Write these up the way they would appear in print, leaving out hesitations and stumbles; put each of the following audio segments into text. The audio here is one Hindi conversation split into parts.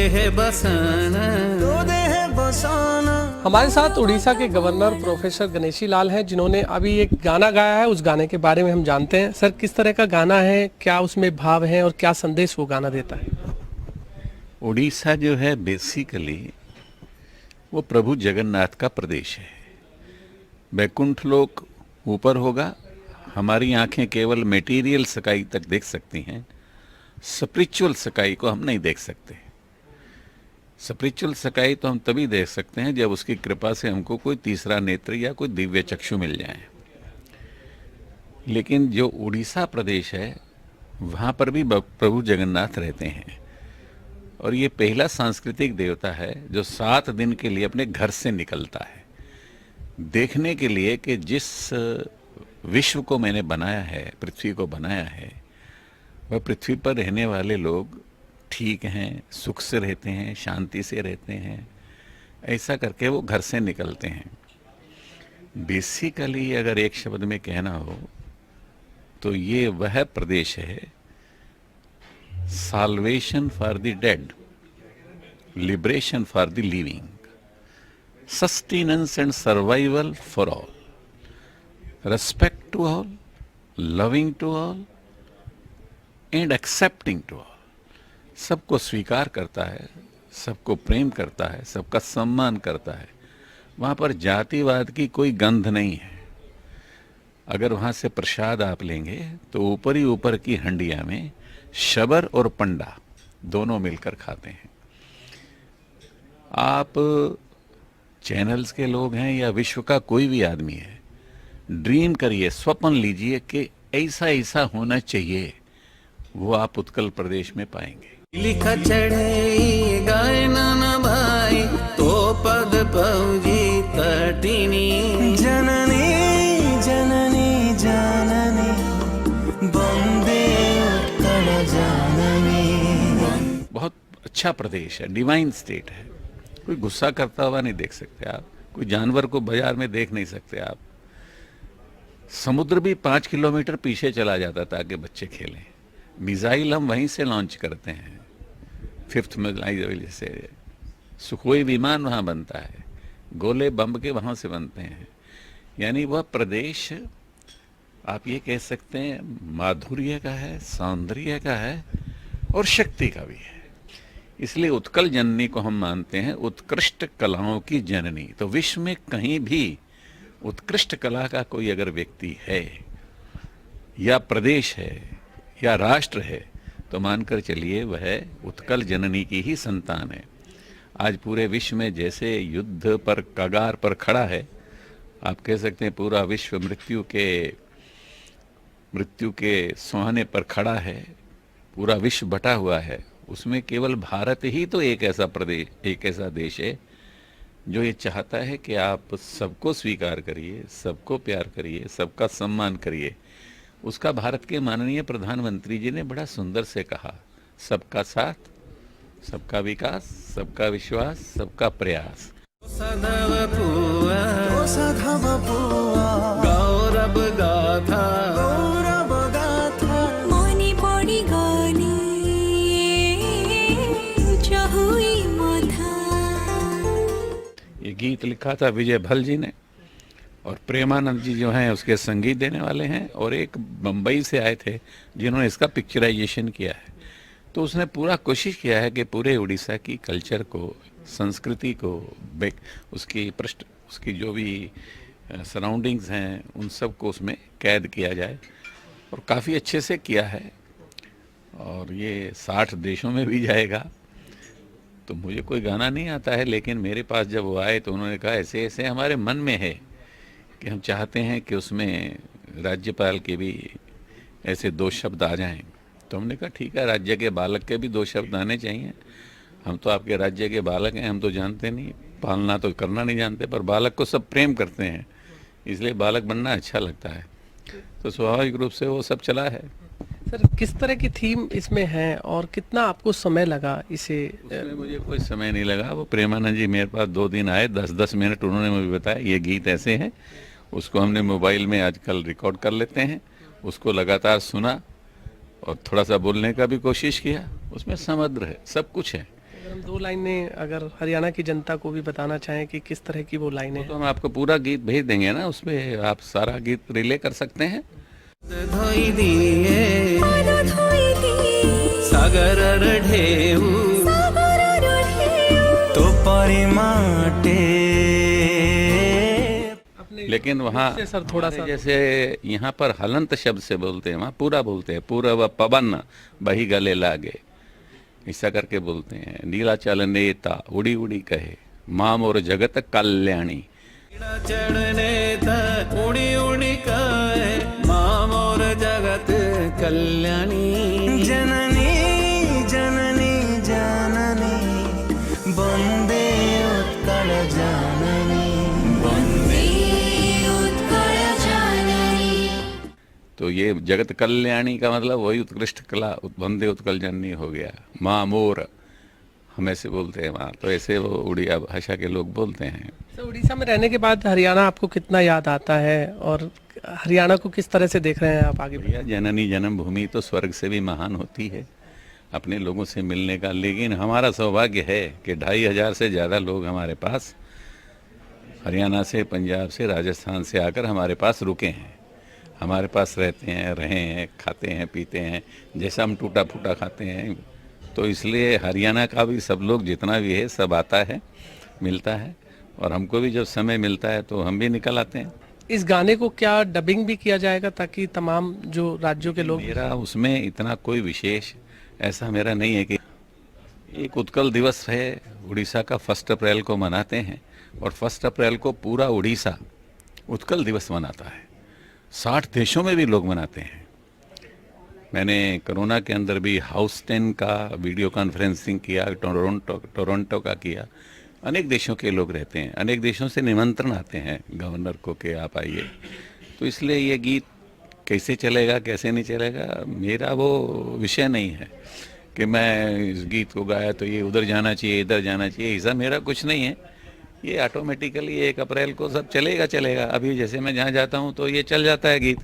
देह बसाना, तो देह बसाना। हमारे साथ उड़ीसा के गवर्नर प्रोफेसर गणेशी लाल हैं, जिन्होंने अभी एक गाना गाया है। उस गाने के बारे में हम जानते हैं। सर, किस तरह का गाना है, क्या उसमें भाव है और क्या संदेश वो गाना देता है? उड़ीसा जो है बेसिकली वो प्रभु जगन्नाथ का प्रदेश है। बैकुंठ लोक ऊपर होगा, हमारी आंखें केवल मटेरियल स्काई तक देख सकती हैं, स्पिरिचुअल स्काई को हम नहीं देख सकते। स्पिरिचुअल स्काई तो हम तभी देख सकते हैं जब उसकी कृपा से हमको कोई तीसरा नेत्र या कोई दिव्य चक्षु मिल जाए। लेकिन जो उड़ीसा प्रदेश है वहाँ पर भी प्रभु जगन्नाथ रहते हैं, और ये पहला सांस्कृतिक देवता है जो 7 दिन के लिए अपने घर से निकलता है, देखने के लिए कि जिस विश्व को मैंने बनाया है, पृथ्वी को बनाया है, वह पृथ्वी पर रहने वाले लोग ठीक हैं, सुख से रहते हैं, शांति से रहते हैं। ऐसा करके वो घर से निकलते हैं। बेसिकली अगर एक शब्द में कहना हो तो ये वह प्रदेश है, salvation for the dead, liberation for the living, sustenance and survival for all, respect to all, loving to all and accepting to all। सबको स्वीकार करता है, सबको प्रेम करता है, सबका सम्मान करता है। वहाँ पर जातिवाद की कोई गंध नहीं है। अगर वहाँ से प्रसाद आप लेंगे तो ऊपर ही ऊपर की हंडिया में शबर और पंडा दोनों मिलकर खाते हैं। आप चैनल्स के लोग हैं या विश्व का कोई भी आदमी है, ड्रीम करिए, स्वप्न लीजिए कि ऐसा ऐसा होना चाहिए, वो आप उत्कल प्रदेश में पाएंगे। लिखा चढ़े गाय नाना भाई, तो पद पौजी तटिनी, जननी जननी जननी, बंदे उत्कल जननी। बहुत अच्छा प्रदेश है, डिवाइन स्टेट है। कोई गुस्सा करता हुआ नहीं देख सकते आप, कोई जानवर को बाजार में देख नहीं सकते आप। समुद्र भी 5 किलोमीटर पीछे चला जाता था कि बच्चे खेलें। मिसाइल हम वहीं से लॉन्च करते हैं, 5th मिसाइल से। सुखोई विमान वहाँ बनता है, गोले बम के वहाँ से बनते हैं। यानी वह प्रदेश आप ये कह सकते हैं माधुर्य का है, सौंदर्य का है और शक्ति का भी है। इसलिए उत्कल जननी को हम मानते हैं उत्कृष्ट कलाओं की जननी। तो विश्व में कहीं भी उत्कृष्ट कला का कोई अगर व्यक्ति है या प्रदेश है या राष्ट्र है तो मानकर चलिए वह उत्कल जननी की ही संतान है। आज पूरे विश्व में जैसे युद्ध पर कगार पर खड़ा है, आप कह सकते हैं पूरा विश्व मृत्यु के सुहाने पर खड़ा है, पूरा विश्व बटा हुआ है। उसमें केवल भारत ही तो एक ऐसा प्रदेश, एक ऐसा देश है जो ये चाहता है कि आप सबको स्वीकार करिए, सबको प्यार करिए, सबका सम्मान करिए। उसका भारत के माननीय प्रधानमंत्री जी ने बड़ा सुंदर से कहा, सबका साथ, सबका विकास, सबका विश्वास, सबका प्रयास। गौरव गाथा, ये गीत लिखा था विजय भल जी ने, और प्रेमानंद जी जो हैं उसके संगीत देने वाले हैं, और एक बम्बई से आए थे जिन्होंने इसका पिक्चराइजेशन किया है। तो उसने पूरा कोशिश किया है कि पूरे उड़ीसा की कल्चर को, संस्कृति को, उसकी जो भी सराउंडिंग्स हैं उन सब को उसमें कैद किया जाए, और काफ़ी अच्छे से किया है। और ये 60 देशों में भी जाएगा। तो मुझे कोई गाना नहीं आता है, लेकिन मेरे पास जब वो आए तो उन्होंने कहा ऐसे ऐसे हमारे मन में है कि हम चाहते हैं कि उसमें राज्यपाल के भी ऐसे 2 शब्द आ जाएं। तो हमने कहा ठीक है, राज्य के बालक के भी 2 शब्द आने चाहिए। हम तो आपके राज्य के बालक हैं, हम तो जानते नहीं, पालना तो करना नहीं जानते, पर बालक को सब प्रेम करते हैं, इसलिए बालक बनना अच्छा लगता है। तो स्वाभाविक रूप से वो सब चला है। सर, किस तरह की थीम इसमें है और कितना आपको समय लगा इसे? उसमें मुझे कोई समय नहीं लगा। वो प्रेमानंद जी मेरे पास 2 दिन आए, 10-10 मिनट उन्होंने मुझे बताया ये गीत ऐसे हैं। उसको हमने मोबाइल में आजकल रिकॉर्ड कर लेते हैं, उसको लगातार सुना और थोड़ा सा बोलने का भी कोशिश किया। उसमें समुद्र है, सब कुछ है। हम दो लाइनें अगर हरियाणा की जनता को भी बताना चाहें कि किस तरह की वो लाइनें तो हम आपको पूरा गीत भेज देंगे ना, उसमें आप सारा गीत रिले कर सकते हैं। धोई दिए सागर ढेऊ तो परिमाटे अपने लेकिन वहाँ से सर थोड़ा सा जैसे यहाँ पर हलंत शब्द से बोलते हैं, वहाँ पूरा बोलते हैं, पूरा पवन बही गले लागे, ऐसा करके बोलते हैं। नीला चल नेता उड़ी उड़ी कहे, माँ मोर जगत कल्याणी। चढ़ने तक उड़ी उड़ी काए माँ मोर जगत कल्याणी। जननी जननी जननी वंदे उत्कल जननी वंदे उत्कल जननी। तो ये जगत कल्याणी का मतलब वही उत्कृष्ट कला वंदे उत्कल जननी हो गया। माँ मोर हम ऐसे बोलते हैं वहाँ, तो ऐसे वो उड़िया भाषा के लोग बोलते हैं। तो उड़ीसा में रहने के बाद हरियाणा आपको कितना याद आता है और हरियाणा को किस तरह से देख रहे हैं आप आगे? भैया जननी जन्मभूमि तो स्वर्ग से भी महान होती है अपने लोगों से मिलने का। लेकिन हमारा सौभाग्य है कि 2500 से ज़्यादा लोग हमारे पास हरियाणा से, पंजाब से, राजस्थान से आकर हमारे पास रुके हैं, हमारे पास रहते हैं, रहे हैं, खाते हैं, पीते हैं, जैसा हम टूटा फूटा खाते हैं। तो इसलिए हरियाणा का भी सब लोग जितना भी है सब आता है, मिलता है, और हमको भी जब समय मिलता है तो हम भी निकल आते हैं। इस गाने को क्या डबिंग भी किया जाएगा ताकि तमाम जो राज्यों के लोग? मेरा उसमें इतना कोई विशेष ऐसा मेरा नहीं है कि एक उत्कल दिवस है उड़ीसा का, 1 अप्रैल को मनाते हैं, और 1 अप्रैल को पूरा उड़ीसा उत्कल दिवस मनाता है। 60 देशों में भी लोग मनाते हैं। मैंने कोरोना के अंदर भी हाउस 10 का वीडियो कॉन्फ्रेंसिंग किया, टोरंटो का किया। अनेक देशों के लोग रहते हैं, अनेक देशों से निमंत्रण आते हैं गवर्नर को कि आप आइए। तो इसलिए ये गीत कैसे चलेगा कैसे नहीं चलेगा मेरा वो विषय नहीं है कि मैं इस गीत को गाया तो ये उधर जाना चाहिए इधर जाना चाहिए, ऐसा मेरा कुछ नहीं है। ये ऑटोमेटिकली 1 अप्रैल को सब चलेगा। अभी जैसे मैं जहाँ जाता हूँ तो ये चल जाता है गीत।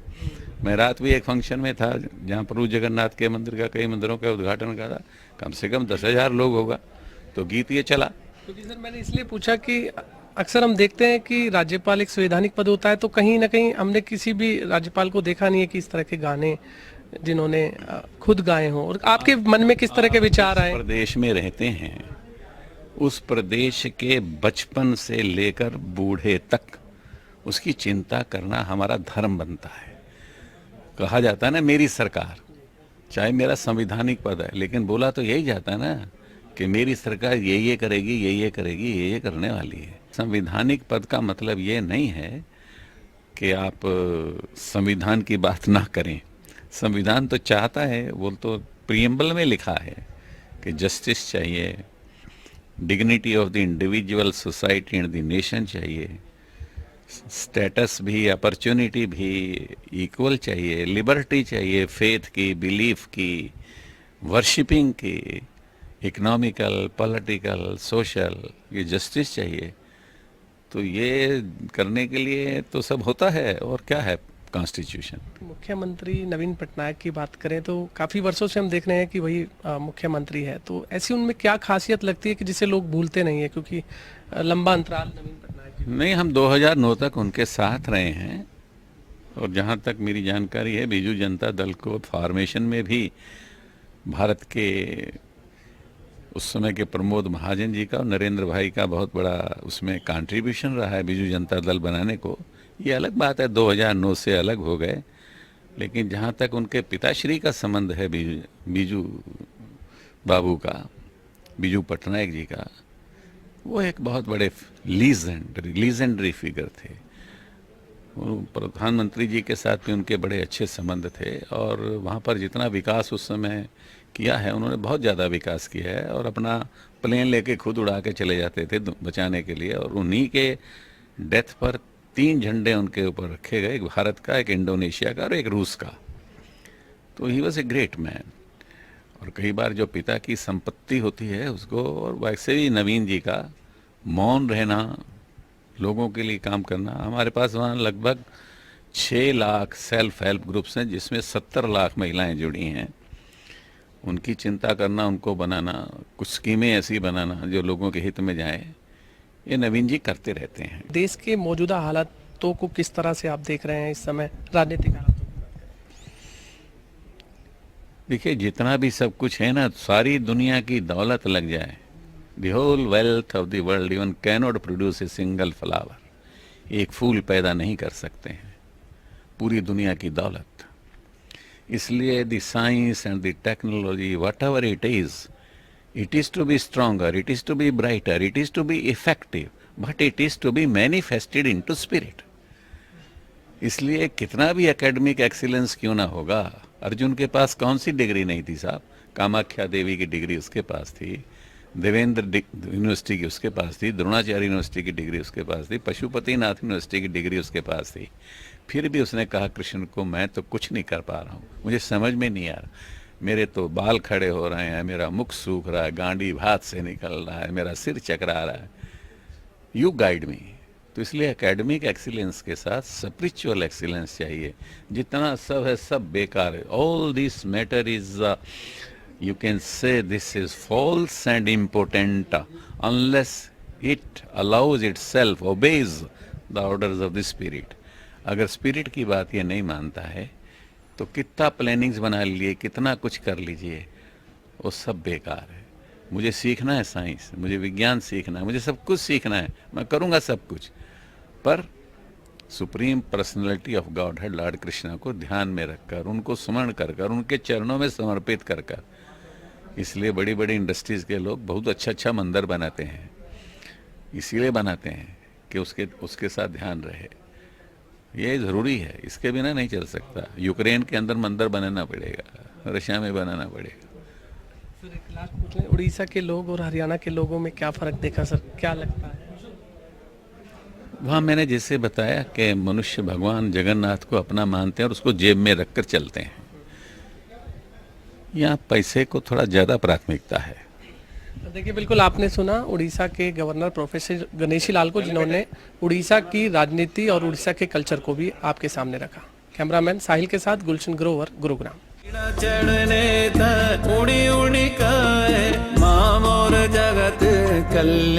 मैं रात भी एक फंक्शन में था जहाँ प्रभु जगन्नाथ के मंदिर का, कई मंदिरों का उद्घाटन का था, कम से कम 10,000 लोग होगा, तो गीत ये चला। क्योंकि सर मैंने इसलिए पूछा कि अक्सर हम देखते हैं कि राज्यपाल एक संवैधानिक पद होता है, तो कहीं ना कहीं हमने किसी भी राज्यपाल को देखा नहीं है कि इस तरह के गाने जिन्होंने खुद गाए हों। और आपके मन में किस तरह के विचार आए? प्रदेश में रहते हैं, उस प्रदेश के बचपन से लेकर बूढ़े तक उसकी चिंता करना हमारा धर्म बनता है। कहा जाता है ना मेरी सरकार, चाहे मेरा संवैधानिक पद है, लेकिन बोला तो यही जाता है ना कि मेरी सरकार ये करेगी, ये करेगी, ये करने वाली है। संवैधानिक पद का मतलब ये नहीं है कि आप संविधान की बात ना करें। संविधान तो चाहता है, वो तो प्रीएम्बल में लिखा है कि जस्टिस चाहिए, dignity of the individual, society and the nation चाहिए, स्टेटस भी, अपॉर्चुनिटी भी इक्वल चाहिए, लिबर्टी चाहिए, फेथ की, बिलीफ की, वर्शिपिंग की, इकोनॉमिकल, पॉलिटिकल, सोशल, ये जस्टिस चाहिए। तो ये करने के लिए तो सब होता है, और क्या है कॉन्स्टिट्यूशन। मुख्यमंत्री नवीन पटनायक की बात करें तो काफ़ी वर्षों से हम देख रहे हैं कि वही मुख्यमंत्री है, तो ऐसी उनमें क्या खासियत लगती है कि जिसे लोग भूलते नहीं है? क्योंकि लंबा अंतराल नवीन पटनायक जी। नहीं, हम 2009 तक उनके साथ रहे हैं, और जहाँ तक मेरी जानकारी है बीजू जनता दल को फॉर्मेशन में भी भारत के उस समय के प्रमोद महाजन जी का और नरेंद्र भाई का बहुत बड़ा उसमें कंट्रीब्यूशन रहा है बीजू जनता दल बनाने को। ये अलग बात है 2009 से अलग हो गए, लेकिन जहाँ तक उनके पिताश्री का संबंध है बीजू बाबू का, बीजू पटनायक जी का, वो एक बहुत बड़े लीजेंडरी फिगर थे। प्रधानमंत्री जी के साथ भी उनके बड़े अच्छे संबंध थे, और वहाँ पर जितना विकास उस समय किया है उन्होंने बहुत ज़्यादा विकास किया है, और अपना प्लेन लेके खुद उड़ा के चले जाते थे बचाने के लिए। और उन्हीं के डेथ पर 3 झंडे उनके ऊपर रखे गए, एक भारत का, एक इंडोनेशिया का और एक रूस का। तो he was a great man. और कई बार जो पिता की संपत्ति होती है उसको, और वैसे भी नवीन जी का मौन रहना, लोगों के लिए काम करना। हमारे पास वहाँ लगभग 6 लाख सेल्फ हेल्प ग्रुप्स हैं, जिसमें 70 लाख महिलाएं जुड़ी हैं। उनकी चिंता करना, उनको बनाना कुछ स्कीमें ऐसी बनाना जो लोगों के हित में जाए, ये नवीन जी करते रहते हैं। देश के मौजूदा हालातों को किस तरह से आप देख रहे हैं इस समय, राजनीतिक हालातों को? देखिए, जितना भी सब कुछ है ना, सारी दुनिया की दौलत लग जाए, the whole wealth of the world even cannot produce a single flower, एक फूल पैदा नहीं कर सकते हैं पूरी दुनिया की दौलत। इसलिए the science and the technology whatever it is to be stronger, it is to be brighter, it is to be effective, but it is to be manifested into spirit. इसलिए कितना भी एकेडमिक एक्सीलेंस क्यों ना होगा, अर्जुन के पास कौन सी डिग्री नहीं थी साहब? कामाख्या देवी की डिग्री उसके पास थी, देवेंद्र यूनिवर्सिटी की उसके पास थी, द्रोणाचार्य यूनिवर्सिटी की डिग्री उसके पास थी, पशुपतिनाथ यूनिवर्सिटी की डिग्री उसके पास थी। फिर भी उसने कहा कृष्ण को, मैं तो कुछ नहीं कर पा रहा हूँ, मुझे समझ में नहीं आ रहा, मेरे तो बाल खड़े हो रहे हैं, मेरा मुख सूख रहा है, गांडी हाथ से निकल रहा है, मेरा सिर चकरा रहा है, यू गाइड मी। तो इसलिए एकेडमिक एक्सीलेंस के साथ स्पिरिचुअल एक्सीलेंस चाहिए। जितना सब है सब बेकार है। All this matter is you can say this is false and impotent unless it allows itself, obeys the orders of the spirit. अगर स्पिरिट की बात ये नहीं मानता है तो कितना प्लानिंग्स बना लिए, कितना कुछ कर लीजिए, वो सब बेकार है। मुझे सीखना है साइंस, मुझे विज्ञान सीखना है, मुझे सब कुछ सीखना है, मैं करूँगा सब कुछ, पर supreme personality of God head Lord Krishna को ध्यान में रखकर, उनको स्मरण कर कर, उनके चरणों में समर्पित कर कर। इसलिए बड़ी बड़ी इंडस्ट्रीज के लोग बहुत अच्छा अच्छा मंदिर बनाते हैं, इसीलिए बनाते हैं कि उसके साथ ध्यान रहे। ये ज़रूरी है, इसके बिना नहीं चल सकता। यूक्रेन के अंदर मंदिर बनाना पड़ेगा, रशिया में बनाना पड़ेगा। सर एक लास्ट पूछ लें, उड़ीसा के लोग और हरियाणा के लोगों में क्या फ़र्क देखा सर, क्या लगता है? वहाँ मैंने जैसे बताया कि मनुष्य भगवान जगन्नाथ को अपना मानते हैं और उसको जेब में रखकर चलते हैं। यहाँ पैसे को थोड़ा ज़्यादा प्राथमिकता है। देखिए, बिल्कुल आपने सुना उड़ीसा के गवर्नर प्रोफेसर गणेशी लाल को, जिन्होंने उड़ीसा की राजनीति और उड़ीसा के कल्चर को भी आपके सामने रखा। कैमरामैन साहिल के साथ गुलशन ग्रोवर, गुरुग्राम। चढ़ने उड़ी उड़ी का माँ मोर जगत कल्याण।